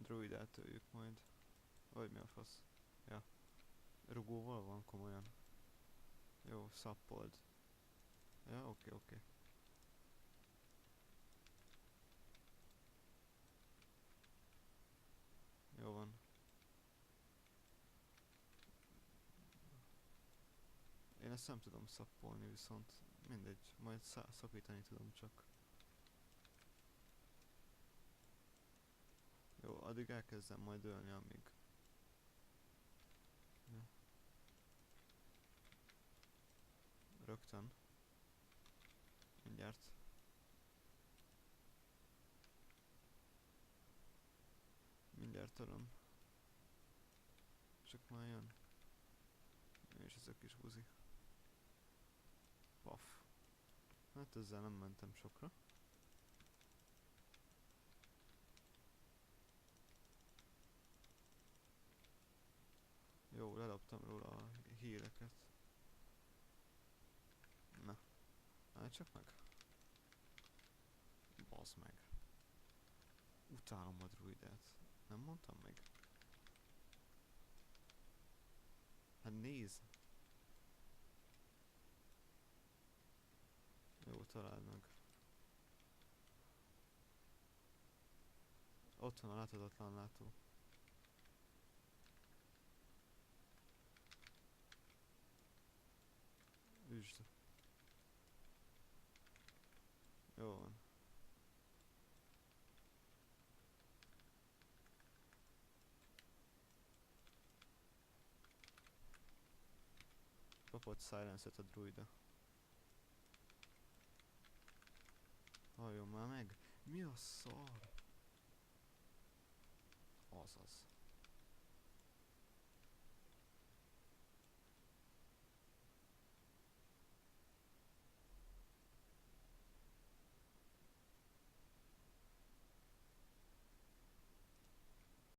Druidát töljük majd. Vagy mi a fasz? Ja. Rugóval van komolyan. Jó, szappold. Ja, oké. Jó van. Én ezt nem tudom szappolni, viszont mindegy, majd szakítani tudom csak. Jó, addig elkezdem majd ölni, amíg. Ja. Rögtön. Mindjárt. Mindjárt töröm. Csak már jön. És ez a kis buzi. Paf. Hát ezzel nem mentem sokra. Jó, leloptam róla a híreket. Na, állj csak meg. Bazd meg. Utálom a druidát. Nem mondtam meg? Hát nézd! Jó, találd meg. Ott van a láthatatlan látó. Üsd. Jó van. Kapott silence-et a druida. Halljon már meg! Mi a szar? Azaz.